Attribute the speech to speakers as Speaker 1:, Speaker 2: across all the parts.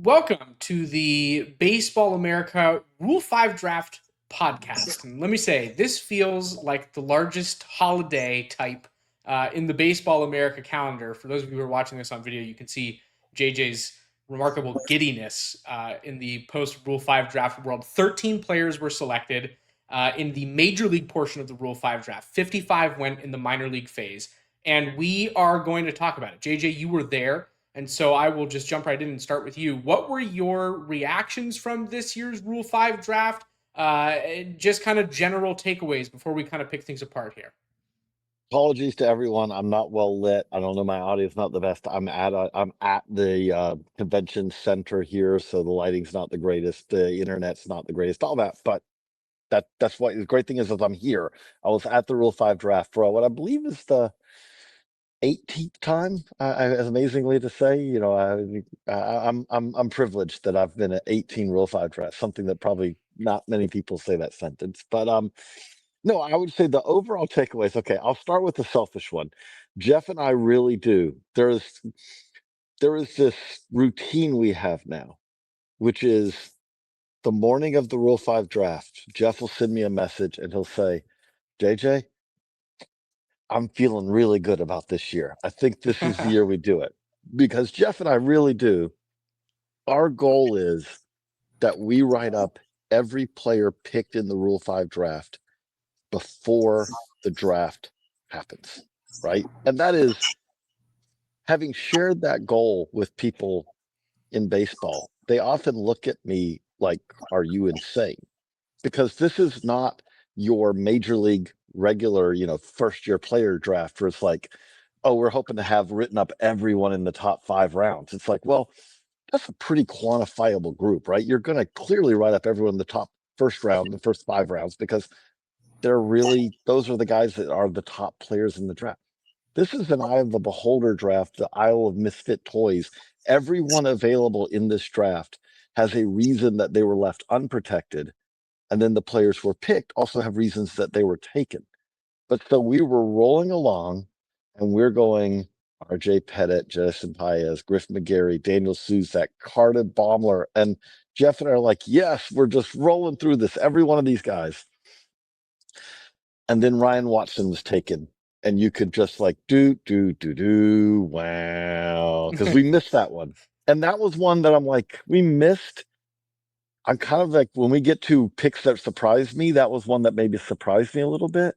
Speaker 1: Welcome to the Baseball America Rule 5 Draft podcast. And let me say, this feels like the largest holiday type in the Baseball America calendar. For those of you who are watching this on video, you can see JJ's remarkable giddiness in the post Rule 5 draft world. 13 players were selected in the major league portion of the Rule 5 draft. 55 went in the minor league phase. And we are going to talk about it. JJ, you were there. And so I will just jump right in and start with you. What were your reactions from this year's Rule 5 draft? Just kind of general takeaways before we kind of pick things apart here.
Speaker 2: Apologies to everyone. I'm not well lit. I don't know. My audio's not the best. I'm at the convention center here, so the lighting's not the greatest. The internet's not the greatest. All that, but that's what the great thing is I'm here. I was at the Rule 5 draft for what I believe is the 18th time. As amazingly to say, I'm privileged that I've been at 18 Rule 5 drafts. Something that probably not many people say that sentence, but no, I would say the overall takeaways. Okay, I'll start with the selfish one. Jeff and I really do. There is this routine we have now, which is the morning of the Rule 5 draft. Jeff will send me a message and he'll say, JJ, I'm feeling really good about this year. I think this is the year we do it. Because Jeff and I really do. Our goal is that we write up every player picked in the Rule 5 draft before the draft happens, right? And that is, having shared that goal with people in baseball, they often look at me like, are you insane? Because this is not your major league regular, first year player draft where it's like, oh, we're hoping to have written up everyone in the top 5 rounds. It's like, well, that's a pretty quantifiable group, right? You're going to clearly write up everyone in the top first round, the first 5 rounds, because those are the guys that are the top players in the draft. This is an eye of the beholder draft, the Isle of Misfit Toys. Everyone available in this draft has a reason that they were left unprotected. And then the players who were picked also have reasons that they were taken. But so we were rolling along and we're going RJ Pettit, Justin Paez, Griff McGarry, Daniel Suzak, Carter Baumler. And Jeff and I are like, yes, we're just rolling through this, every one of these guys. And then Ryan Watson was taken. And you could just like, wow. Because we missed that one. And that was one that I'm like, we missed. I'm kind of like, when we get to picks that surprised me, that was one that maybe surprised me a little bit.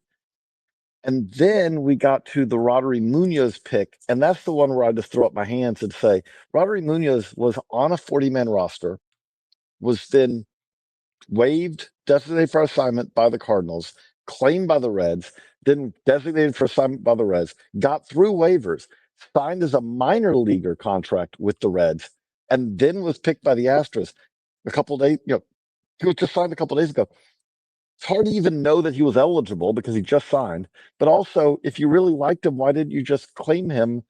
Speaker 2: And then we got to the Rodri Munoz pick. And that's the one where I just throw up my hands and say, Rodri Munoz was on a 40-man roster, was then waived, designated for assignment by the Cardinals, claimed by the Reds, then designated for assignment by the Reds, got through waivers, signed as a minor leaguer contract with the Reds, and then was picked by the Astros a couple of days. He was just signed a couple of days ago. It's hard to even know that he was eligible because he just signed. But also, if you really liked him, why didn't you just claim him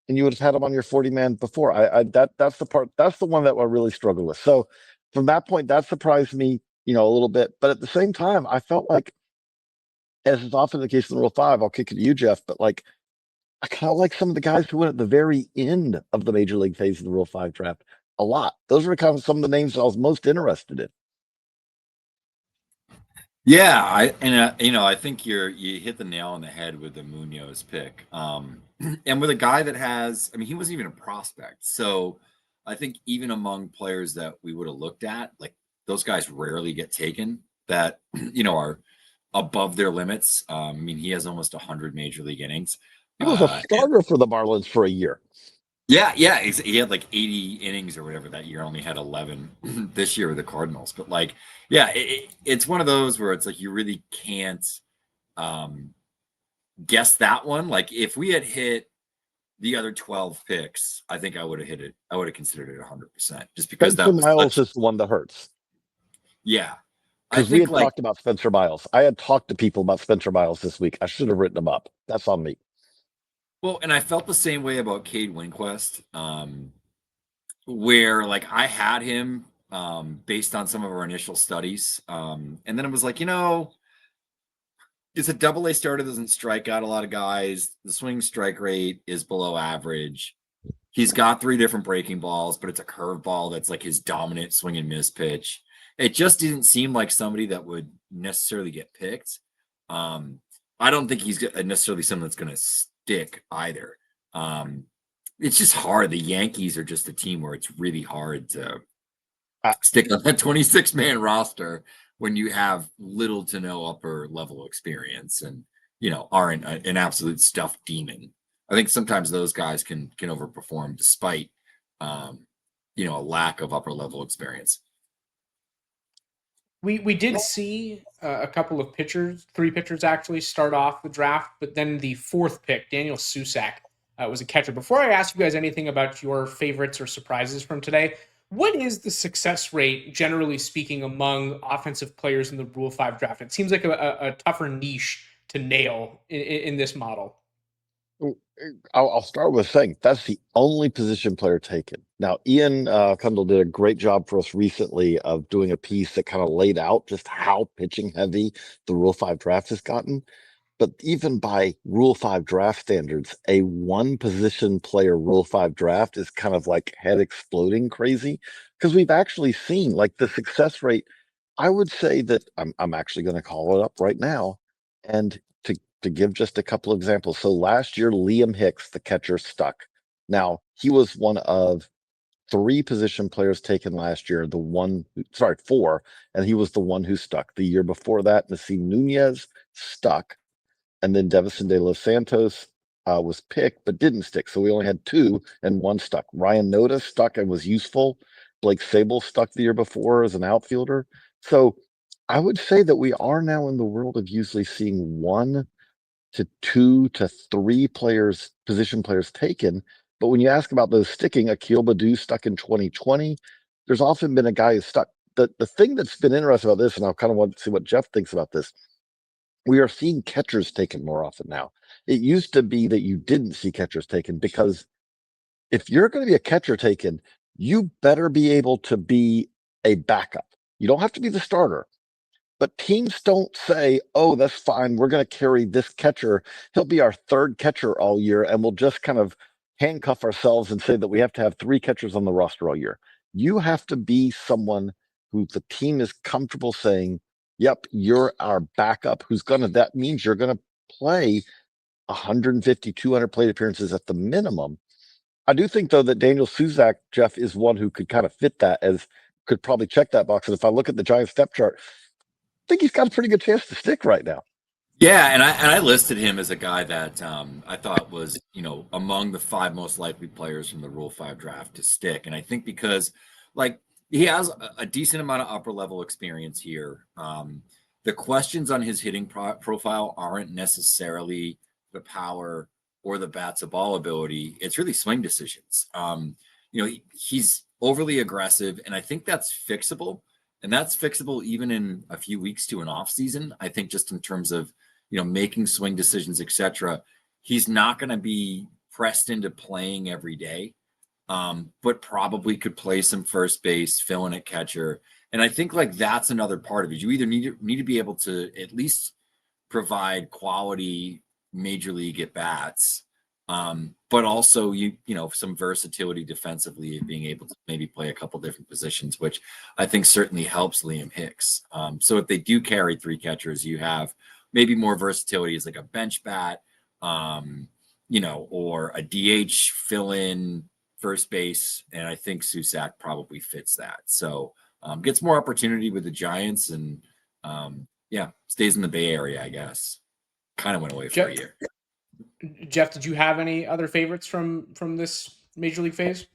Speaker 2: and you would have had him on your 40-man before? That's the part. That's the one that I really struggle with. So from that point, that surprised me, a little bit. But at the same time, I felt like, as is often the case in Rule 5, I'll kick it to you, Jeff, but like, I kind of like some of the guys who went at the very end of the major league phase of the Rule 5 draft a lot. Those were kind of some of the names that I was most interested in.
Speaker 3: Yeah, I think you hit the nail on the head with the Munoz pick, and with a guy that has, he wasn't even a prospect, so I think even among players that we would have looked at, like those guys rarely get taken that are above their limits. He has almost 100 major league innings.
Speaker 2: He was a starter for the Marlins for a year.
Speaker 3: Yeah, he had like 80 innings or whatever that year. Only had 11 this year with the Cardinals. But like, yeah, it's one of those where it's like you really can't guess that one. Like if we had hit the other 12 picks, I think I would have hit it. I would have considered it 100%, just because
Speaker 2: Spencer Miles is the one that hurts.
Speaker 3: Yeah,
Speaker 2: because we had talked about Spencer Miles. I had talked to people about Spencer Miles this week. I should have written them up. That's on me. Well,
Speaker 3: and I felt the same way about Cade Winquist, where like I had him based on some of our initial studies. And then it was like, it's a double-A starter, doesn't strike out a lot of guys. The swing strike rate is below average. He's got 3 different breaking balls, but it's a curveball that's like his dominant swing and miss pitch. It just didn't seem like somebody that would necessarily get picked. I don't think he's necessarily someone that's going to stick either. It's just hard. The Yankees are just a team where it's really hard to stick on that 26-man roster when you have little to no upper level experience and, aren't an absolute stuffed demon. I think sometimes those guys can overperform despite, a lack of upper level experience.
Speaker 1: We did see a couple of pitchers, 3 pitchers actually, start off the draft, but then the 4th pick, Daniel Susak, was a catcher. Before I ask you guys anything about your favorites or surprises from today, what is the success rate, generally speaking, among offensive players in the Rule 5 draft? It seems like a tougher niche to nail in this model.
Speaker 2: I'll start with saying that's the only position player taken. Now, Ian Kundal did a great job for us recently of doing a piece that kind of laid out just how pitching heavy the Rule 5 draft has gotten. But even by Rule 5 draft standards, a 1 position player Rule 5 draft is kind of like head exploding crazy because we've actually seen like the success rate. I would say that I'm actually going to call it up right now. And to give just a couple examples. So last year, Liam Hicks, the catcher, stuck. Now, he was one of 3 position players taken last year, 4, and he was the one who stuck. The year before that, Nasim Nunez stuck, and then Devison De Los Santos was picked but didn't stick. So we only had 2 and 1 stuck. Ryan Noda stuck and was useful. Blake Sable stuck the year before as an outfielder. So I would say that we are now in the world of usually seeing 1 to 2 to 3 position players taken. But when you ask about those sticking, Akil Baddoo stuck in 2020. There's often been a guy who's stuck. The thing that's been interesting about this, and I kind of want to see what Jeff thinks about this, we are seeing catchers taken more often now. It used to be that you didn't see catchers taken because if you're going to be a catcher taken, you better be able to be a backup. You don't have to be the starter. But teams don't say, oh, that's fine. We're going to carry this catcher. He'll be our 3rd catcher all year, and we'll just kind of handcuff ourselves and say that we have to have 3 catchers on the roster all year. You have to be someone who the team is comfortable saying, yep, you're our backup. That means you're going to play 150, 200 plate appearances at the minimum. I do think, though, that Daniel Susak, Jeff, is one who could kind of fit that could probably check that box. And if I look at the Giants step chart, I think he's got a pretty good chance to stick right now.
Speaker 3: Yeah, and I listed him as a guy that I thought was, among the 5 most likely players from the Rule 5 draft to stick. And I think because, like, he has a decent amount of upper level experience here. The questions on his hitting profile aren't necessarily the power or the bat to ball ability. It's really swing decisions. He's overly aggressive, and I think that's fixable. And that's fixable even in a few weeks to an off season. I think just in terms of, making swing decisions, etc. He's not going to be pressed into playing every day, but probably could play some first base, fill in at catcher. And I think like that's another part of it. You either need to be able to at least provide quality major league at bats, but also some versatility defensively, being able to maybe play a couple different positions, which I think certainly helps Liam Hicks. So if they do carry 3 catchers, you have maybe more versatility as like a bench bat, or a DH fill-in first base, and I think Susak probably fits that. So gets more opportunity with the Giants, and stays in the Bay Area, I guess. Kind of went away for a year.
Speaker 1: Jeff, did you have any other favorites from this major league phase?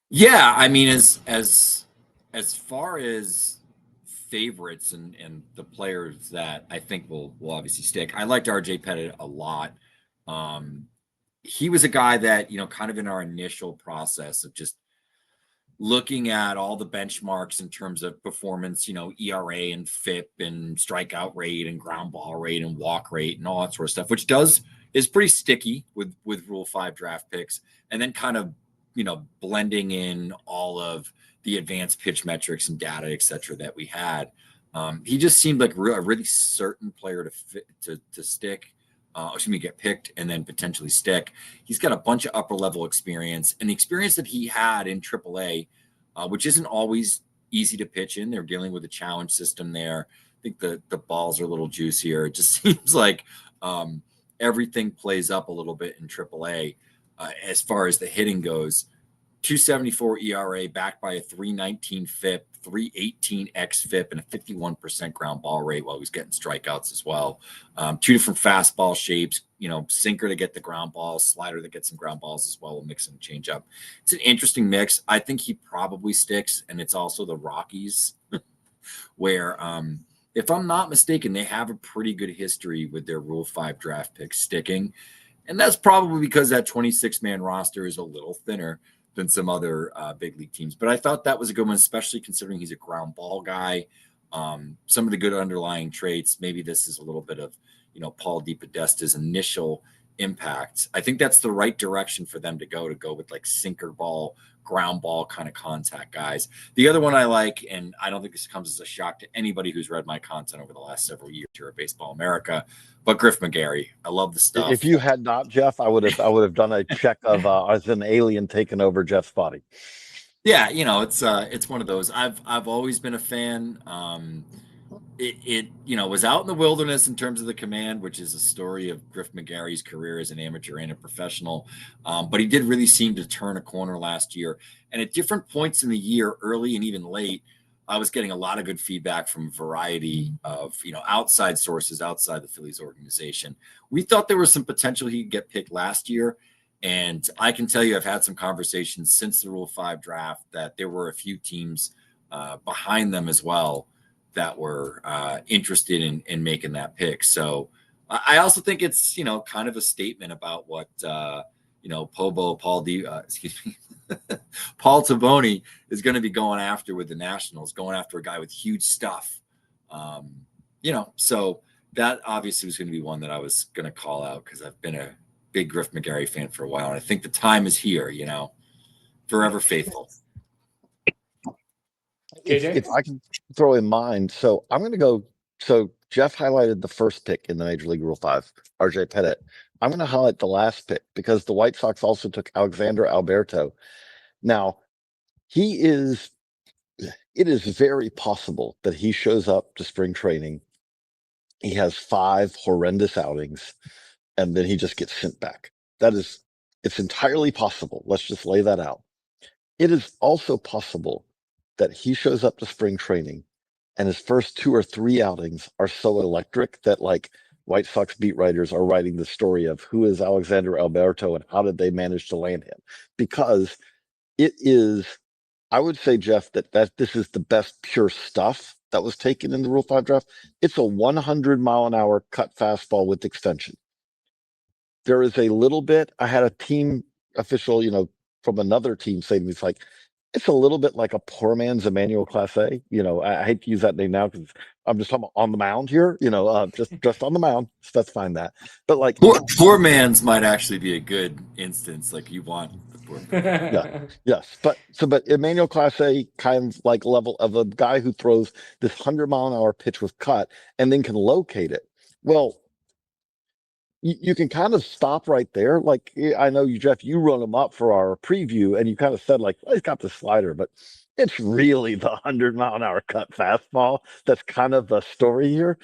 Speaker 3: Yeah, I mean, as far as favorites and the players that I think will obviously stick, I liked RJ Pettit a lot. He was a guy that, kind of in our initial process of just looking at all the benchmarks in terms of performance, ERA and FIP and strikeout rate and ground ball rate and walk rate and all that sort of stuff, which is pretty sticky with Rule 5 draft picks. And then kind of, blending in all of the advanced pitch metrics and data, et cetera, that we had. He just seemed like a really certain player to stick. get picked and then potentially stick. He's got a bunch of upper level experience, and the experience that he had in AAA, which isn't always easy to pitch in. They're dealing with a challenge system there. I think the balls are a little juicier. It just seems like everything plays up a little bit in AAA as far as the hitting goes. 274 ERA backed by a 319 FIP, 318 xFIP, and a 51% ground ball rate while he was getting strikeouts as well. Two different fastball shapes, sinker to get the ground balls, slider to get some ground balls as well. We'll mix and change up. It's an interesting mix. I think he probably sticks, and it's also the Rockies where, if I'm not mistaken, they have a pretty good history with their Rule 5 draft picks sticking. And that's probably because that 26-man roster is a little thinner than some other big league teams. But I thought that was a good one, especially considering he's a ground ball guy. Some of the good underlying traits, maybe this is a little bit of, Paul DePodesta's initial impact. I think that's the right direction for them to go with like sinker ball, ground ball kind of contact guys. The other one I like, and I don't think this comes as a shock to anybody who's read my content over the last several years here at Baseball America, but Griff McGarry. I love the stuff.
Speaker 2: If you had not, Jeff, I would have done a check of as an alien taking over Jeff's body.
Speaker 3: Yeah, it's one of those. I've always been a fan. It was out in the wilderness in terms of the command, which is a story of Griff McGarry's career as an amateur and a professional. But he did really seem to turn a corner last year. And at different points in the year, early and even late, I was getting a lot of good feedback from a variety of, outside sources outside the Phillies organization. We thought there was some potential he could get picked last year. And I can tell you, I've had some conversations since the Rule 5 draft that there were a few teams behind them as well that were interested in making that pick. So I also think it's, kind of a statement about what, Paul Taboni is going to be going after with the Nationals, going after a guy with huge stuff. So that obviously was going to be one that I was going to call out because I've been a big Griff McGarry fan for a while. And I think the time is here, forever faithful.
Speaker 2: If I can throw in mine, so I'm going to go. So Jeff highlighted the first pick in the Major League Rule 5, RJ Pettit. I'm going to highlight the last pick because the White Sox also took Alexander Alberto. Now, it is very possible that he shows up to spring training. He has 5 horrendous outings, and then he just gets sent back. It's entirely possible. Let's just lay that out. It is also possible that he shows up to spring training and his first 2 or 3 outings are so electric that like White Sox beat writers are writing the story of who is Alexander Alberto and how did they manage to land him? Because it is, I would say, Jeff, that this is the best pure stuff that was taken in the Rule 5 draft. It's a 100-mile-an-hour cut fastball with extension. There is a little bit, I had a team official, from another team saying it's like, it's a little bit like a poor man's Emmanuel Clase. I hate to use that name now because I'm just talking on the mound here, just on the mound, specifying that. But like
Speaker 3: poor man's might actually be a good instance. Like you want the poor man.
Speaker 2: Yeah, yes. But Emmanuel Clase kind of like level of a guy who throws this 100-mile-an-hour pitch with cut and then can locate it. Well, you can kind of stop right there. Like I know you, Jeff, you run him up for our preview and you kind of said like, well, he's got the slider, but it's really the 100-mile-an-hour cut fastball. That's kind of the story here.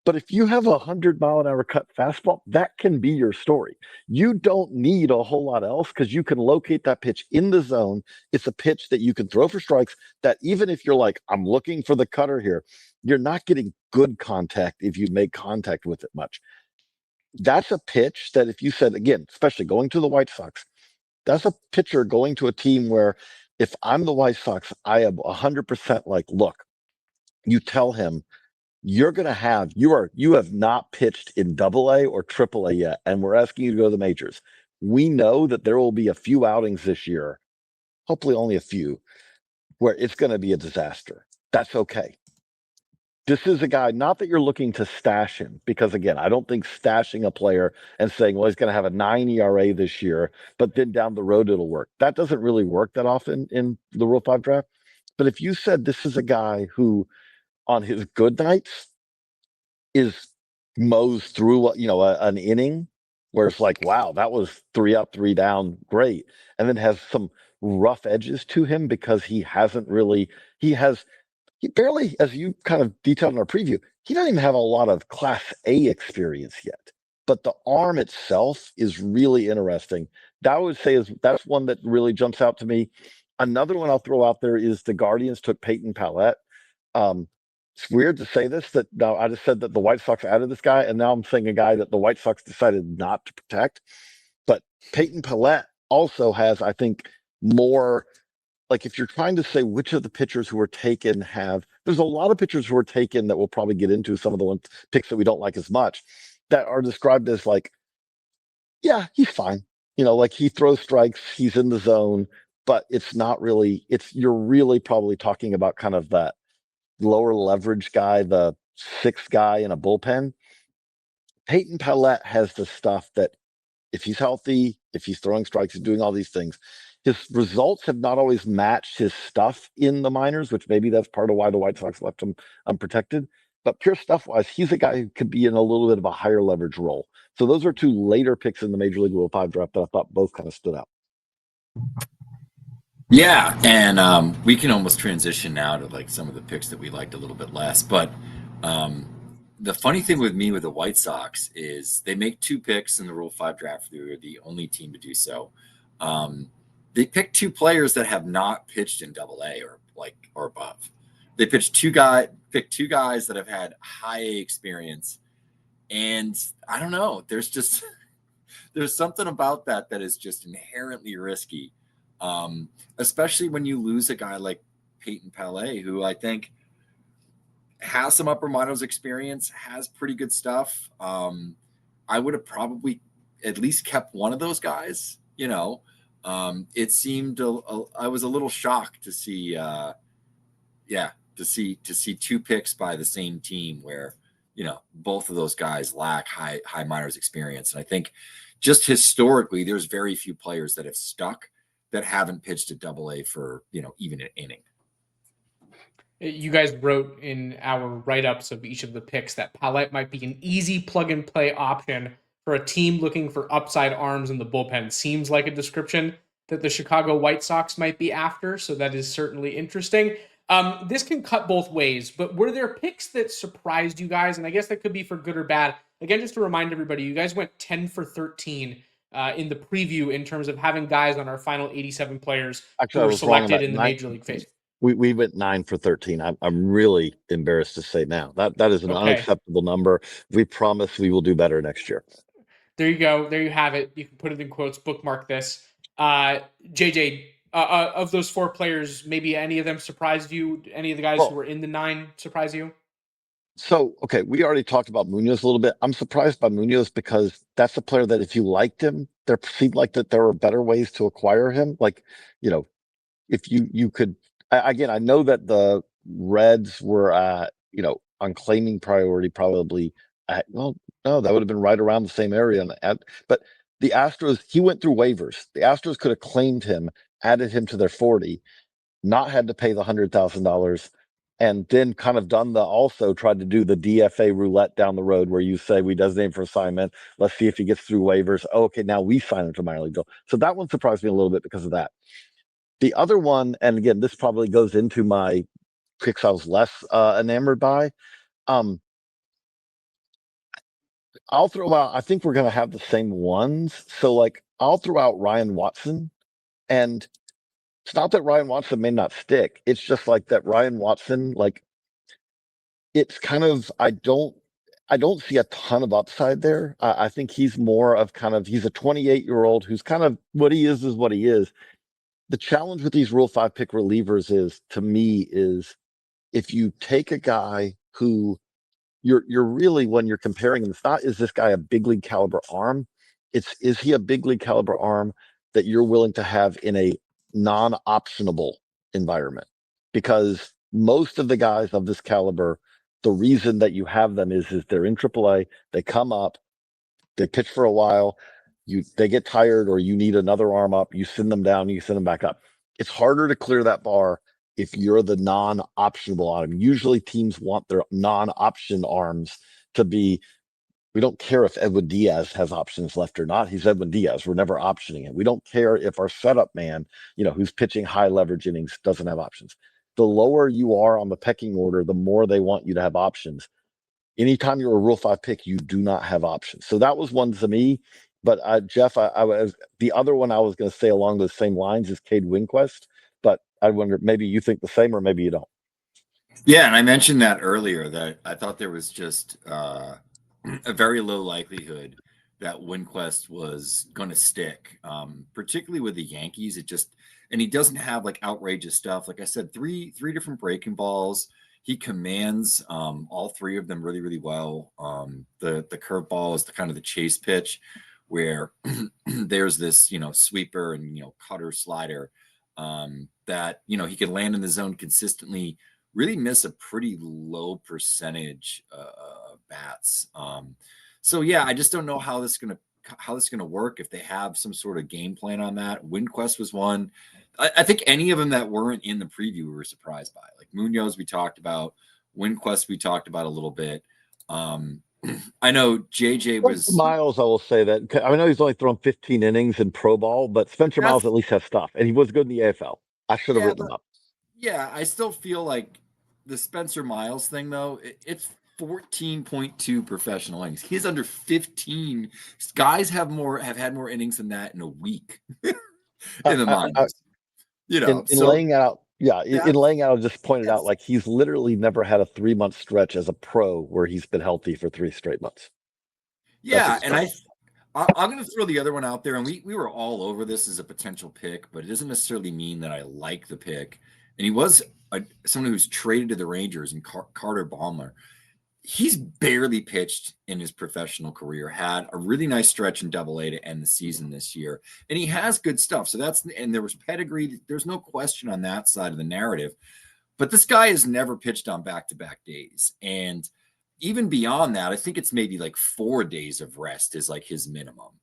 Speaker 2: But if you have a 100-mile-an-hour cut fastball, that can be your story. You don't need a whole lot else because you can locate that pitch in the zone. It's a pitch that you can throw for strikes that even if you're like, I'm looking for the cutter here, you're not getting good contact if you make contact with it much. That's a pitch that if you said, again, especially going to the White Sox, that's a pitcher going to a team where if I'm the White Sox, I am 100% like, look, you tell him you have not pitched in AA or AAA yet, and we're asking you to go to the majors. We know that there will be a few outings this year, hopefully only a few, where it's going to be a disaster. That's okay. This is a guy, not that you're looking to stash him, because again, I don't think stashing a player and saying, well, he's going to have a 9 ERA this year, but then down the road it'll work. That doesn't really work that often in the Rule 5 draft. But if you said this is a guy who, on his good nights, is mows through, an inning where it's like, wow, that was 3 up, 3 down, great. And then has some rough edges to him because he barely, as you kind of detailed in our preview, he doesn't even have a lot of Class A experience yet. But the arm itself is really interesting. That I would say that's one that really jumps out to me. Another one I'll throw out there is the Guardians took Peyton Pallette. It's weird to say this, that now I just said that the White Sox added this guy, and now I'm saying a guy that the White Sox decided not to protect. But Peyton Pallette also has, I think, more, like, if you're trying to say which of the pitchers who were taken there's a lot of pitchers who were taken that we'll probably get into, some of the ones picks that we don't like as much, that are described as like, yeah, he's fine. Like, he throws strikes, he's in the zone, but you're really probably talking about kind of that lower leverage guy, the sixth guy in a bullpen. Peyton Pallette has the stuff that, if he's healthy, if he's throwing strikes, he's doing all these things. His results have not always matched his stuff in the minors, which maybe that's part of why the White Sox left him unprotected. But pure stuff wise, he's a guy who could be in a little bit of a higher leverage role. So those are two later picks in the Major League Rule 5 draft that I thought both kind of stood out.
Speaker 3: Yeah, and we can almost transition now to like some of the picks that we liked a little bit less. But the funny thing with me with the White Sox is they make 2 picks in the Rule 5 draft. They're the only team to do so. They picked 2 players that have not pitched in AA or above. They picked 2 guys that have had high A experience, and I don't know. There's something about that is just inherently risky. Especially when you lose a guy like Peyton Pallette, who I think has some upper minors experience, has pretty good stuff. I would have probably at least kept one of those guys. It seemed I was a little shocked to see, to see 2 picks by the same team where both of those guys lack high minors experience, and I think just historically, there's very few players that have stuck that haven't pitched at AA for, even an inning.
Speaker 1: You guys wrote in our write-ups of each of the picks that Pallette might be an easy plug-and-play option for a team looking for upside arms in the bullpen. Seems like a description that the Chicago White Sox might be after, so that is certainly interesting. This can cut both ways, but were there picks that surprised you guys? And I guess that could be for good or bad. Again, just to remind everybody, you guys went 10 for 13 in the preview in terms of having guys on our final 87 players
Speaker 2: Actually,
Speaker 1: who were selected in the Major League phase.
Speaker 2: We went 9 for 13. I'm really embarrassed to say now that is an unacceptable number. We promise we will do better next year.
Speaker 1: There you go. There you have it. You can put it in quotes, bookmark this. JJ, of those 4 players, maybe any of them surprised you? Any of the guys who were in the 9 surprise you?
Speaker 2: So, okay, we already talked about Munoz a little bit. I'm surprised by Munoz because that's a player that if you liked him, there seemed like that there were better ways to acquire him. Like, if you could, again, I know that the Reds were on claiming priority probably no, that would have been right around the same area. But the Astros, he went through waivers. The Astros could have claimed him, added him to their 40, not had to pay the $100,000, and then kind of tried to do the DFA roulette down the road where you say, we designate him for assignment. Let's see if he gets through waivers. Oh, okay, now we sign him to minor league deal. So that one surprised me a little bit because of that. The other one, and again, this probably goes into my picks I was less enamored by. I'll throw out, I think we're going to have the same ones. So, like, I'll throw out Ryan Watson. And it's not that Ryan Watson may not stick. It's just like that Ryan Watson, like, it's kind of, I don't see a ton of upside there. I think he's more of he's a 28-year-old who's kind of what he is what he is. The challenge with these Rule 5 pick relievers to me, is if you take a guy who you're really, when you're comparing him, it's not, is this guy a big league caliber arm? Is he a big league caliber arm that you're willing to have in a non-optionable environment? Because most of the guys of this caliber, the reason that you have them is they're in AAA, they come up, they pitch for a while, they get tired, or you need another arm up, you send them down, you send them back up. It's harder to clear that bar if you're the non-optionable arm. Usually teams want their non-option arms to be We don't care if Edwin Diaz has options left or not. He's Edwin Diaz. We're never optioning him. We don't care if our setup man, who's pitching high leverage innings, doesn't have options. The lower you are on the pecking order, the more they want you to have options. Anytime you're a Rule 5 pick, you do not have options. So that was one to me. But Jeff, I was the other one I was going to say along those same lines is Cade Winquest. But I wonder, maybe you think the same or maybe you don't.
Speaker 3: Yeah, and I mentioned that earlier, that I thought there was just a very low likelihood that Winquest was going to stick, particularly with the Yankees. And he doesn't have like outrageous stuff. Like I said, three different breaking balls. He commands all three of them really, really well. The curveball is the kind of the chase pitch, where there's this sweeper and cutter slider that he can land in the zone consistently. Really miss a pretty low percentage bats. So yeah, I just don't know how this is gonna work, if they have some sort of game plan on that. Winquest was one. I think any of them that weren't in the preview we were surprised by. Like Munoz, we talked about. Winquest, we talked about a little bit. I know JJ was
Speaker 2: Miles. I will say that I know he's only thrown 15 innings in pro ball, but Spencer Miles at least has stuff, and he was good in the AFL. I should have written him up.
Speaker 3: Yeah, I still feel like the Spencer Miles thing, though, it's 14.2 professional innings. He's under 15. Guys have had more innings than that in a week in the minors.
Speaker 2: In laying out, in laying out, I just pointed out, like, he's literally never had a 3-month stretch as a pro where he's been healthy for 3 straight months.
Speaker 3: Yeah, and I'm going to throw the other one out there, and we were all over this as a potential pick, but it doesn't necessarily mean that I like the pick. And he was someone who's traded to the Rangers, and Carter Baumler. He's barely pitched in his professional career, had a really nice stretch in Double-A to end the season this year, and he has good stuff. So and there was pedigree. There's no question on that side of the narrative, but this guy has never pitched on back-to-back days. And even beyond that, I think it's maybe like 4 days of rest is like his minimum.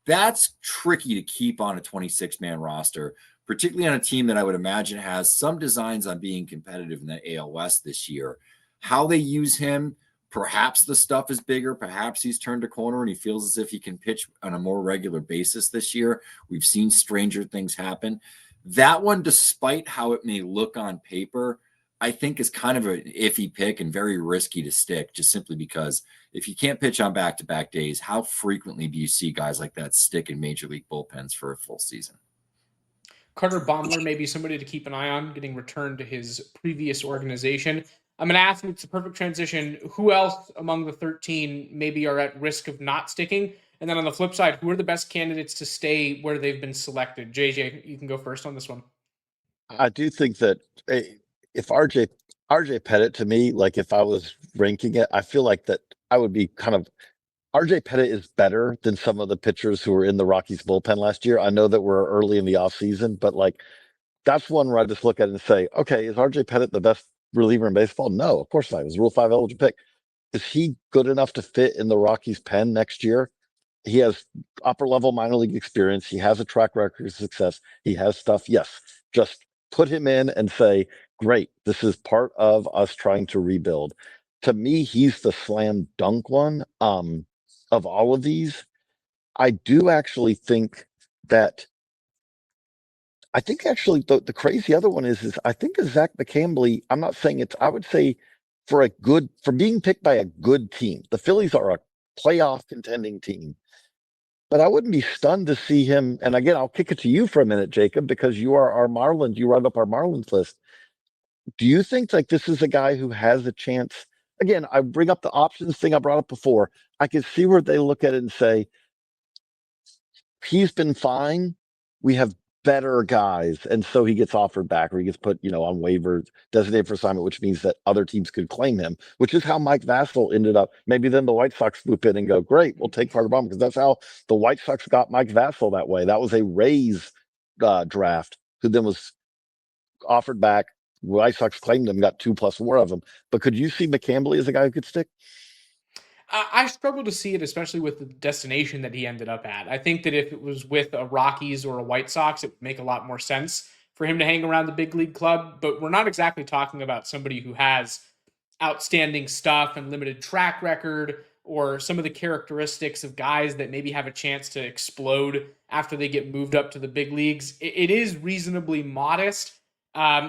Speaker 3: That's tricky to keep on a 26-man roster, particularly on a team that I would imagine has some designs on being competitive in the AL West this year. How they use him, perhaps the stuff is bigger. Perhaps he's turned a corner and he feels as if he can pitch on a more regular basis this year. We've seen stranger things happen. That one, despite how it may look on paper, I think is kind of an iffy pick and very risky to stick, just simply because if you can't pitch on back-to-back days, how frequently do you see guys like that stick in major league bullpens for a full season?
Speaker 1: Carter Baumler may be somebody to keep an eye on, getting returned to his previous organization. I'm going to ask, it's a perfect transition, who else among the 13 maybe are at risk of not sticking? And then on the flip side, who are the best candidates to stay where they've been selected? JJ, you can go first on this one.
Speaker 2: I do think that if RJ Pettit, to me, like if I was ranking it, I feel like that I would be kind of RJ Pettit is better than some of the pitchers who were in the Rockies bullpen last year. I know that we're early in the offseason, but like that's one where I just look at it and say, okay, is RJ Pettit the best reliever in baseball? No, of course not. He was a Rule 5 eligible pick. Is he good enough to fit in the Rockies pen next year? He has upper level minor league experience. He has a track record of success. He has stuff. Yes. Just put him in and say, great, this is part of us trying to rebuild. To me, he's the slam dunk one of all of these. I do actually think that the crazy other one is I think of Zach McCambley. I'm not saying I would say for being picked by a good team. The Phillies are a playoff contending team. But I wouldn't be stunned to see him. And again, I'll kick it to you for a minute, Jacob, because you are our Marlins. You run up our Marlins list. Do you think like this is a guy who has a chance? Again, I bring up the options thing I brought up before. I can see where they look at it and say, he's been fine. We have better guys. And so he gets offered back or he gets put, on waivers, designated for assignment, which means that other teams could claim him, which is how Mike Vassell ended up. Maybe then the White Sox swoop in and go, great, we'll take Carter Baumler, because that's how the White Sox got Mike Vassell that way. That was a Rays draft who then was offered back. White Sox claimed him, got 2+4 of them. But could you see McCambley as a guy who could stick?
Speaker 1: I struggle to see it, especially with the destination that he ended up at. I think that if it was with a Rockies or a White Sox, it would make a lot more sense for him to hang around the big league club. But we're not exactly talking about somebody who has outstanding stuff and limited track record. or some of the characteristics of guys that maybe have a chance to explode after they get moved up to the big leagues, it is reasonably modest.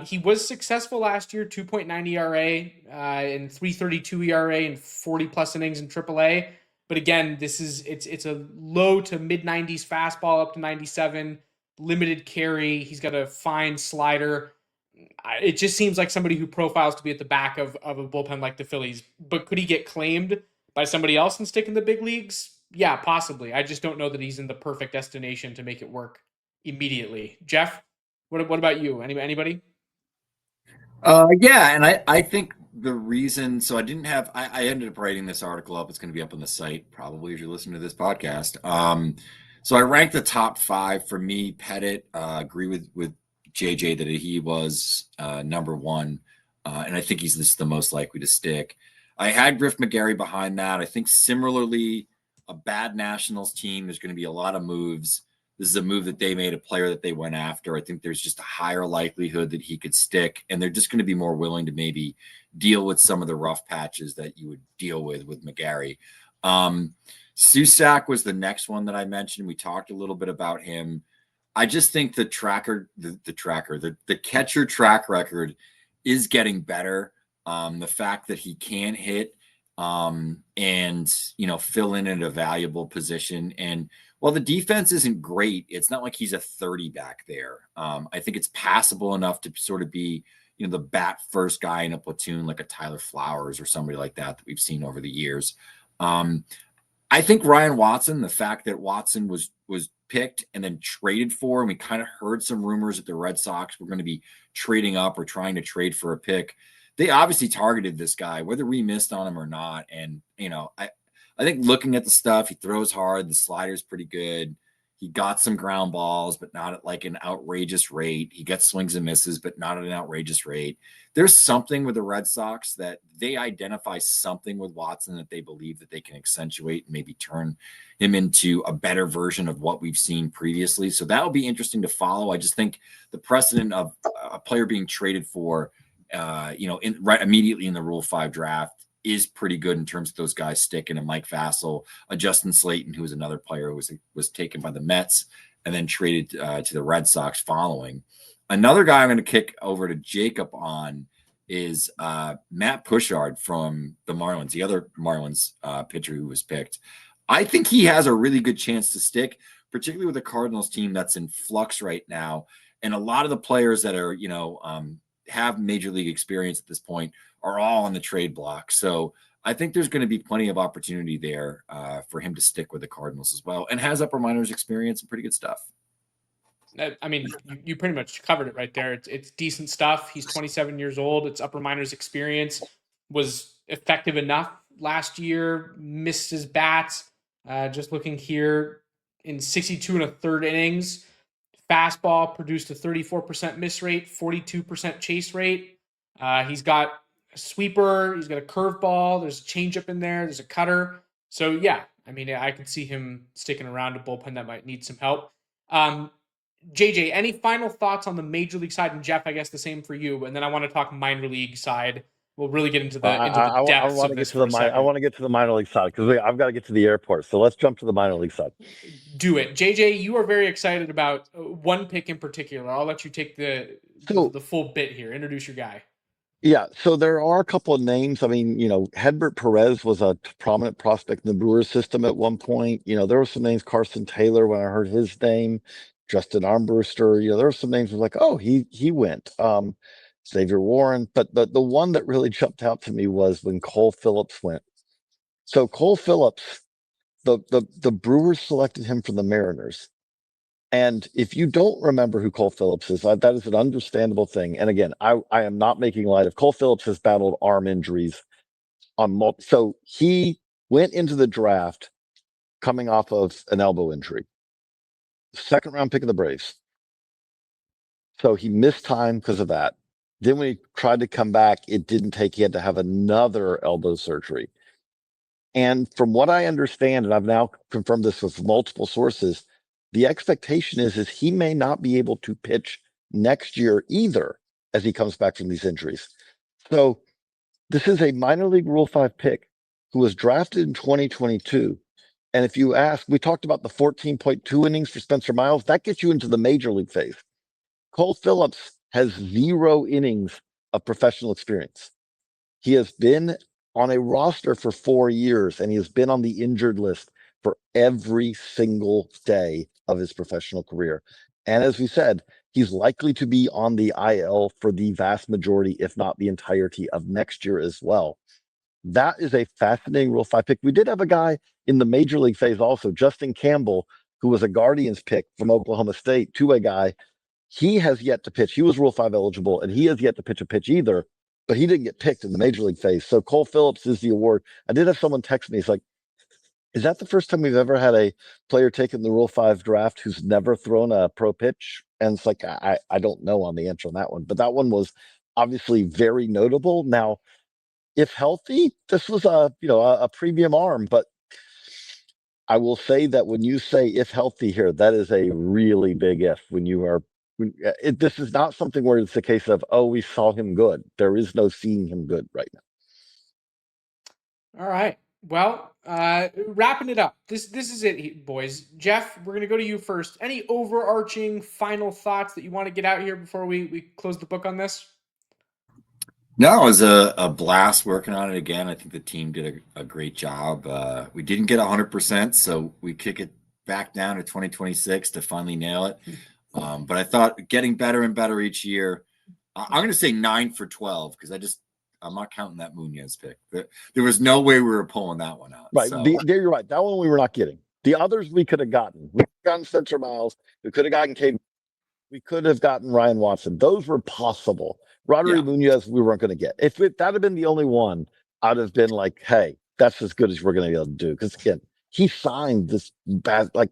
Speaker 1: He was successful last year, 2.9 ERA and 3.32 ERA and 40 plus innings in AAA. But again, it's a low to mid 90s fastball up to 97, limited carry. He's got a fine slider. It just seems like somebody who profiles to be at the back of a bullpen like the Phillies. But could he get claimed by somebody else and stick in the big leagues? Yeah, possibly. I just don't know that he's in the perfect destination to make it work immediately. Jeff, what about you? Anybody?
Speaker 3: Yeah, and I think the reason, so I ended up writing this article up. It's going to be up on the site probably if you're listening to this podcast. So I ranked the top 5 for me. Pettit, agree with JJ that he was number 1, and I think he's just the most likely to stick. I had Griff McGarry behind that. I think similarly, a bad Nationals team, there's going to be a lot of moves. This is a move that they made, a player that they went after. I think there's just a higher likelihood that he could stick, and they're just going to be more willing to maybe deal with some of the rough patches that you would deal with McGarry. Susac was the next one that I mentioned. We talked a little bit about him. I just think the catcher track record is getting better. The fact that he can hit and fill in at a valuable position. And while the defense isn't great, it's not like he's a 30 back there. I think it's passable enough to sort of be, the bat first guy in a platoon, like a Tyler Flowers or somebody like that we've seen over the years. I think Ryan Watson, the fact that Watson was picked and then traded for, and we kind of heard some rumors that the Red Sox were going to be trading up or trying to trade for a pick. They obviously targeted this guy, whether we missed on him or not. And, I think looking at the stuff, he throws hard. The slider's pretty good. He got some ground balls, but not at like an outrageous rate. He gets swings and misses, but not at an outrageous rate. There's something with the Red Sox that they identify something with Watson that they believe that they can accentuate and maybe turn him into a better version of what we've seen previously. So that'll be interesting to follow. I just think the precedent of a player being traded for, right immediately in the Rule 5 draft is pretty good in terms of those guys sticking. And Mike Vassell, Justin Slayton, who was another player who was taken by the Mets and then traded to the Red Sox following. Another guy I'm going to kick over to Jacob on is Matt Pushard from the Marlins, the other Marlins pitcher who was picked. I think he has a really good chance to stick, particularly with the Cardinals team that's in flux right now. And a lot of the players that are, have major league experience at this point are all on the trade block. So I think there's going to be plenty of opportunity there for him to stick with the Cardinals as well, and has upper minors experience and pretty good stuff.
Speaker 1: I mean, you pretty much covered it right there. It's decent stuff. He's 27 years old. It's upper minors experience. Was effective enough last year. Missed his bats. Just looking here, in 62 and a third innings, fastball produced a 34% miss rate, 42% chase rate. He's got a sweeper. He's got a curveball. There's a changeup in there. There's a cutter. So yeah, I mean, I can see him sticking around a bullpen that might need some help. JJ, any final thoughts on the major league side? And Jeff, I guess the same for you. And then I want to talk minor league side. We'll really get into the depths of this for a second.
Speaker 2: I want to get to the minor league side because I've got to get to the airport. So let's jump to the minor league side.
Speaker 1: Do it. JJ, you are very excited about one pick in particular. I'll let you take the full bit here. Introduce your guy.
Speaker 2: Yeah, so there are a couple of names. I mean, Hedbert Perez was a prominent prospect in the Brewers system at one point. There were some names, Carson Taylor, when I heard his name, Justin Armbruster. There were some names that was like, oh, he went. Xavier Warren. But the one that really jumped out to me was when Cole Phillips went. So Cole Phillips, the Brewers selected him from the Mariners. And if you don't remember who Cole Phillips is, that is an understandable thing. And again, I am not making light of Cole Phillips has battled arm injuries so he went into the draft coming off of an elbow injury. Second round pick of the Braves. So he missed time because of that. Then when he tried to come back, it didn't take. He had to have another elbow surgery. And from what I understand, and I've now confirmed this with multiple sources, the expectation is he may not be able to pitch next year either as he comes back from these injuries. So this is a minor league Rule 5 pick who was drafted in 2022. And if you ask, we talked about the 14.2 innings for Spencer Miles. That gets you into the major league phase. Cole Phillips has 0 innings of professional experience. He has been on a roster for 4 years, and he has been on the injured list for every single day of his professional career. And as we said, he's likely to be on the IL for the vast majority, if not the entirety of next year as well. That is a fascinating Rule 5 pick. We did have a guy in the major league phase also, Justin Campbell, who was a Guardians pick from Oklahoma State, two-way guy. He has yet to pitch. He was Rule 5 eligible, and he has yet to pitch a pitch either, but he didn't get picked in the major league phase. So Cole Phillips is the award. I did have someone text me. He's like, is that the first time we've ever had a player taken the Rule 5 draft who's never thrown a pro pitch? And it's like, I don't know on the answer on that one, but that one was obviously very notable. Now, if healthy, this was a premium arm, but I will say that when you say if healthy here, that is a really big if. This is not something where it's a case of, oh, we saw him good. There is no seeing him good right now.
Speaker 1: All right. Well, wrapping it up. This is it, boys. Jeff, we're gonna go to you first. Any overarching final thoughts that you want to get out here before we close the book on this?
Speaker 3: No, it was a blast working on it again. I think the team did a great job. We didn't get 100%, so we kick it back down to 2026 to finally nail it. But I thought getting better and better each year. I'm going to say 9 for 12 because I'm not counting that Munoz pick. There was no way we were pulling that one out.
Speaker 2: Right.
Speaker 3: So.
Speaker 2: You're right. That one we were not getting. The others we could have gotten. We could have gotten Spencer Miles. We could have gotten Cade. We could have gotten Ryan Watson. Those were possible. Rodrigo Munoz, we weren't going to get. If that had been the only one, I'd have been like, hey, that's as good as we're going to be able to do. Because again, he signed this bad. Like,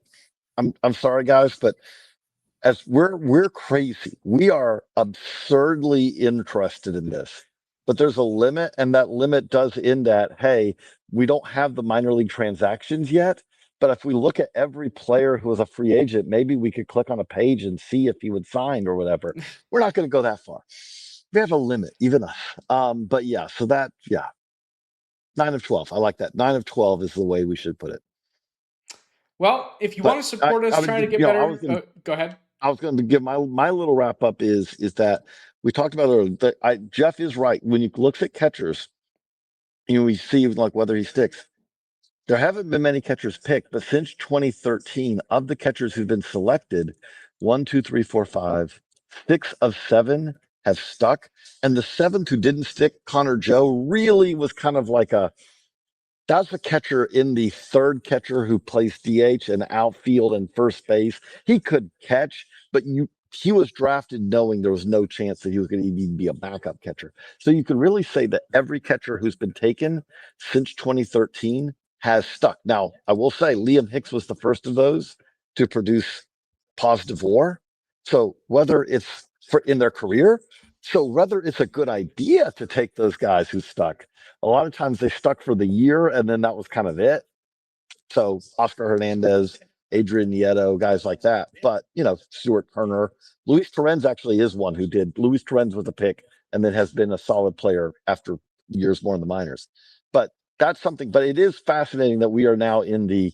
Speaker 2: I'm sorry, guys, but as we're crazy. We are absurdly interested in this. But there's a limit, and that limit does end at, hey, we don't have the minor league transactions yet. But if we look at every player who is a free agent, maybe we could click on a page and see if he would sign or whatever. We're not going to go that far. We have a limit, even us. But yeah, so 9 of 12. I like that. 9 of 12 is the way we should put it.
Speaker 1: Well, if you want to support us trying to get better, go ahead.
Speaker 2: I was going to give my little wrap up is that we talked about earlier. Jeff is right. When you look at catchers, we see like whether he sticks. There haven't been many catchers picked, but since 2013, of the catchers who've been selected, 1, 2, 3, 4, 5, 6 of 7 have stuck. And the 7th who didn't stick, Connor Joe, really was kind of like that's a catcher in the third catcher who plays DH and outfield and first base. He could catch, but he was drafted knowing there was no chance that he was going to even be a backup catcher. So you could really say that every catcher who's been taken since 2013 has stuck. Now, I will say Liam Hicks was the first of those to produce positive WAR. So whether it's in their career, so whether it's a good idea to take those guys who stuck, a lot of times they stuck for the year and then that was kind of it. So Oscar Hernandez, Adrian Nieto, guys like that. But, Stuart Turner, Luis Torrens actually is one who did. Luis Torrens was a pick and then has been a solid player after years more in the minors. But that's something. But it is fascinating that we are now in the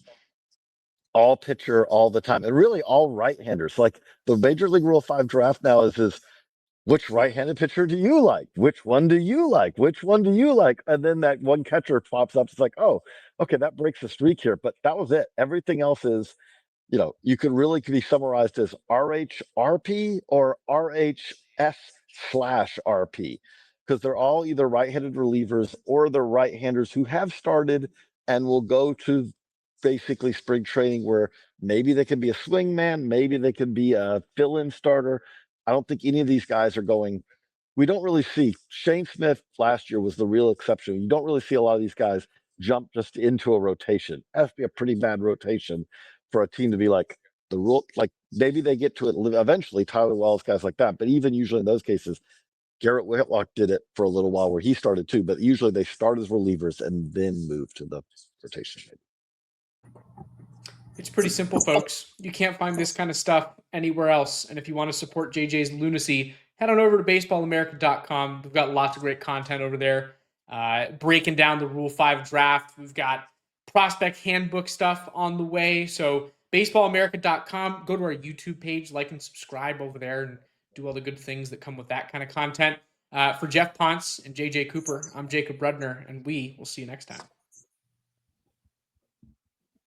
Speaker 2: all pitcher all the time and really all right-handers. Like the Major League Rule 5 draft now is which right-handed pitcher do you like? Which one do you like? Which one do you like? And then that one catcher pops up. It's like, oh, okay, that breaks the streak here. But that was it. Everything else is, you could really be summarized as RHRP or RHS/RP because they're all either right-handed relievers or they're right-handers who have started and will go to basically spring training where maybe they can be a swing man, maybe they can be a fill-in starter. I don't think any of these guys are going. We don't really see Shane Smith last year was the real exception. You don't really see a lot of these guys jump just into a rotation. It has to be a pretty bad rotation for a team to be like the rule. Like maybe they get to it eventually, Tyler Wells, guys like that. But even usually in those cases, Garrett Whitlock did it for a little while where he started too. But usually they start as relievers and then move to the rotation.
Speaker 1: It's pretty simple, folks. You can't find this kind of stuff anywhere else. And if you want to support JJ's lunacy, head on over to baseballamerica.com. We've got lots of great content over there. breaking down the Rule 5 draft. We've got prospect handbook stuff on the way. So baseballamerica.com, go to our YouTube page, like and subscribe over there, and do all the good things that come with that kind of content. For Jeff Ponce and JJ Cooper, I'm Jacob Rudner, and we will see you next time.